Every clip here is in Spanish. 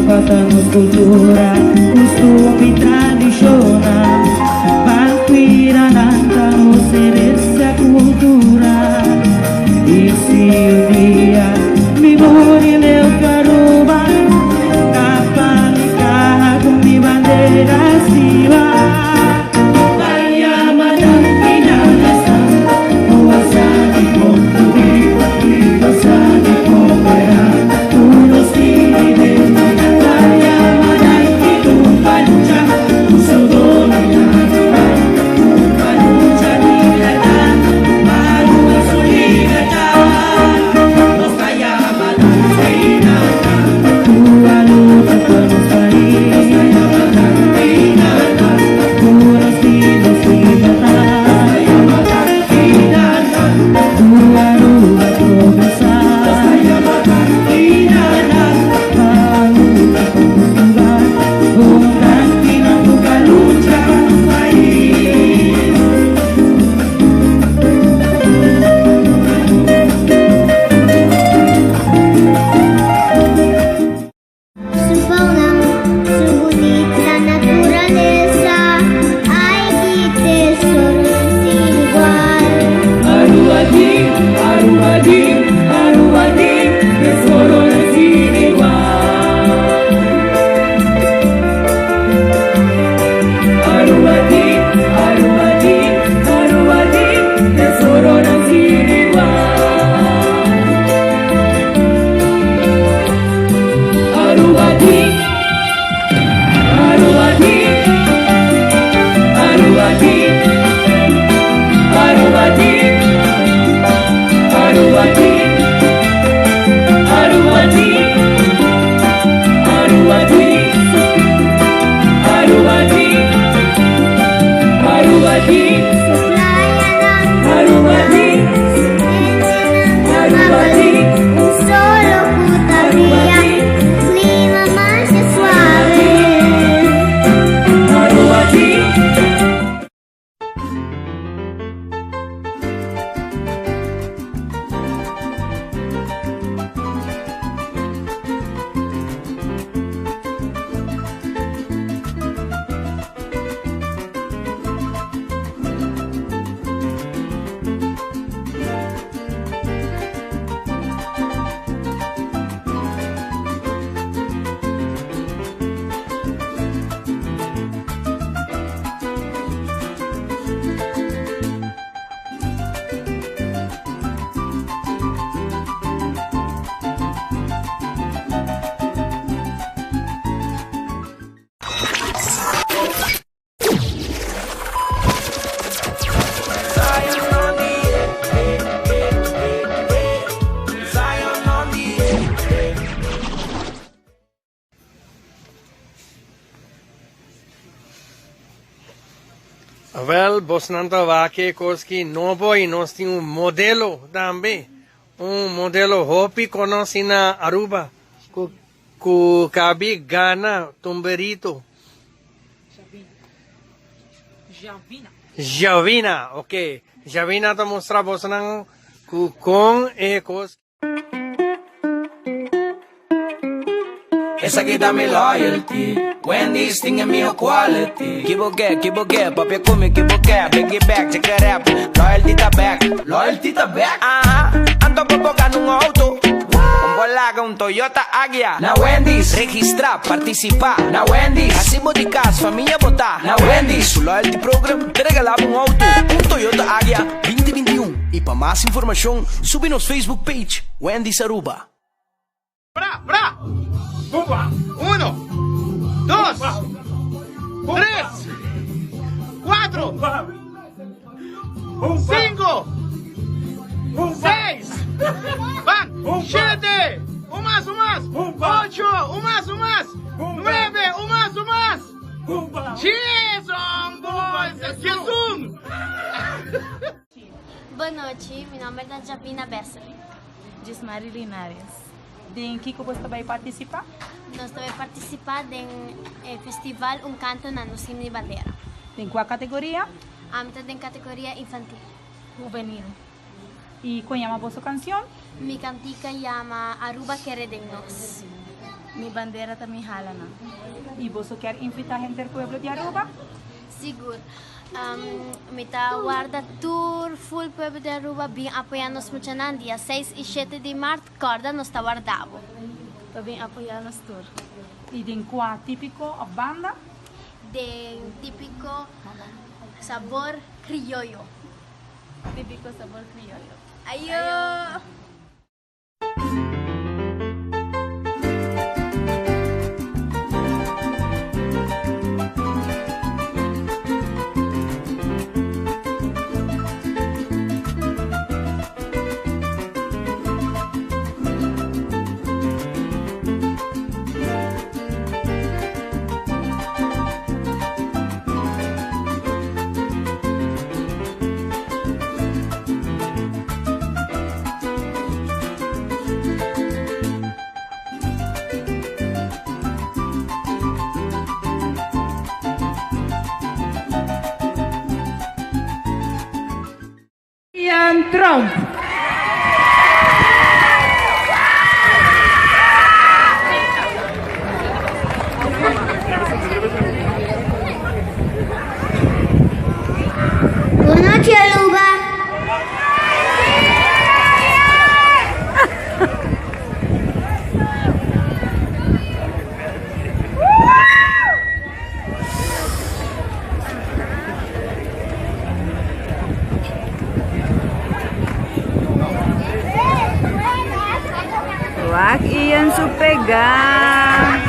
catamos cultura, costume e tradição. Banquira nanta nos essa cultura. E se um dia me morrer meu caruba, capa me carra com minha bandeira acima. Well, Bosnanta Vake Koski Novo e nós tínhamos um modelo também. Modelo Hopi conosco na Aruba. Que cabe Gana Tumberito. Javina, ok. Javina tá mostrar Bosnang com e Koski. Esa quita mi loyalty. Wendy's thinking me a quality. Keep okay, papi come keep okay. Bring it back, check it up. Loyalty ta back. Loyalty ta back. Ando popocando un auto. Un Volaga, un Toyota Agya. Na Wendy's. Registrar, participar. Na Wendy's. Acima de casa, família botar. Na Wendy's. O loyalty program te regalava um auto. Um Toyota Agya 2021. E para mais informação, sube nos Facebook page Wendy's Aruba. Bra! Bomba! 1, 2, 3, 4, 5, 6, van, 7, un más, 8, un más, 9, un más, 10, Jesus! Boa noite, meu nome é Javina Bessari. Gismari Linares. Em que você vai participar? Nós vamos participar do festival Um Canto na Nosim de Bandeira. Em qual categoria? Estou em categoria infantil. Juvenil. E qual é a vossa canção? Mi cantica chama Aruba Quere de Nós. Mi bandera también jala, ¿no? ¿Y vos querés invitar gente del pueblo de Aruba? Sigur. Mita guarda tour full pueblo de Aruba bien apoyarnos mucho en día 6 y 7 de marzo corda nos está guardado. También apoyarnos tour. ¿Y de cuál típico o banda? De típico sabor criollo. Típico sabor criollo. Ayo. Ian Trump. Buenas noches, Aruba. Wag iyan su pegang.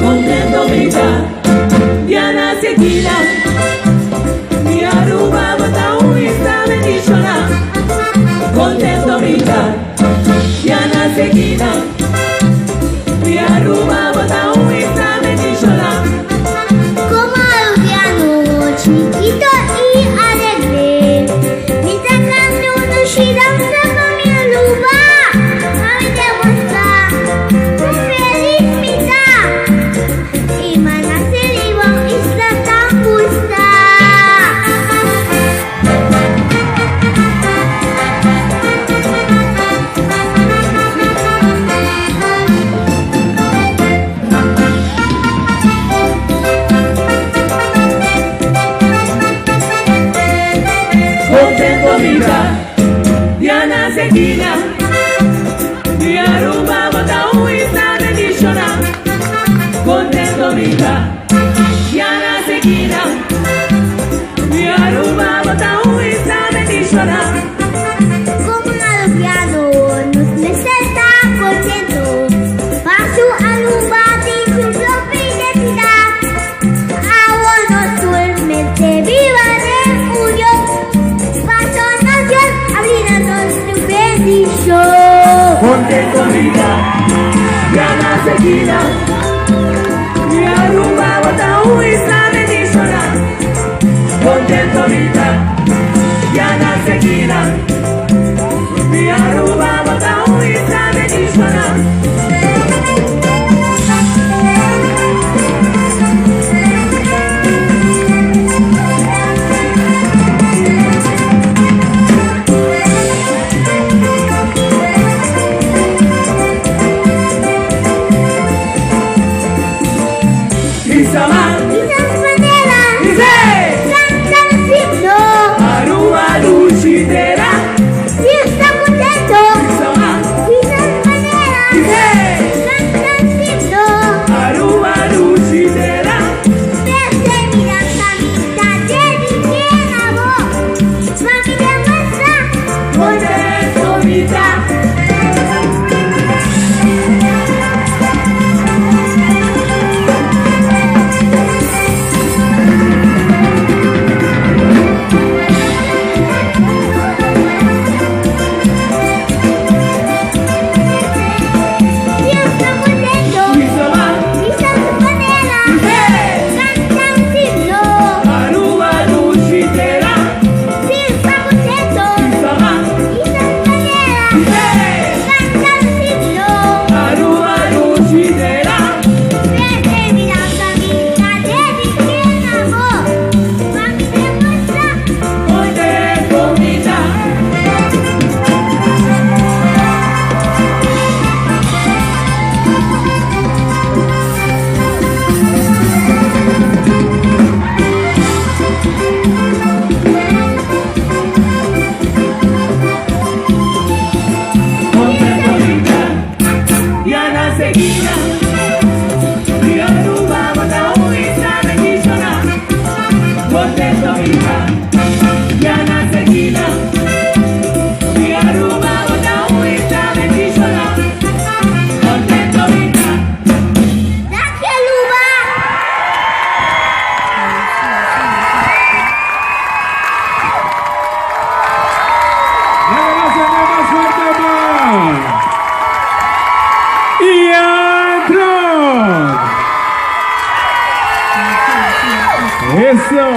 Contento vida, Diana Seguida, mi Aruba bota un esta bendicional. Contento vida, Diana Seguida, mi Aruba bota un esta bendicional. Como aluviano, chiquito y alegre, mi sacando un shidanza con mi Aruba. A mí te gusta, con felicidad. Y manase libón isla tan justa. Contento vida, Diana Seguida, mi Aruba bota un esta bendicional. Contento vida, Diana Seguida, mi Aruba bota un esta bendicional. Como aluviano, nos necesita contento. Paso Aruba de su propia identidad. Agua no solamente viva de orgullo. Paso nación, abriéndonos tu bendición. Contento vida, Diana Seguida, mi Aruba bota un esta bendicional. Contento vida, Diana Seguida, mi Aruba bota un esta bendicional. Isabel, Isas Manela, dice, San Francisco. seguida. Mi Aruba, bota uisa, bendicional. Contento hija, Yana seguida. Mi Aruba, bota uisa, bendicional. Contento hija. Gracias, Luba. Vamos a dar más fuerte más. Y Antron. Eso.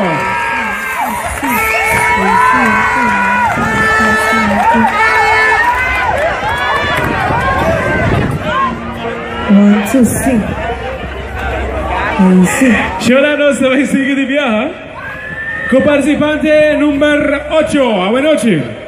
Lloranos também sigue de viaje. Co participante número 8. Buenas noches.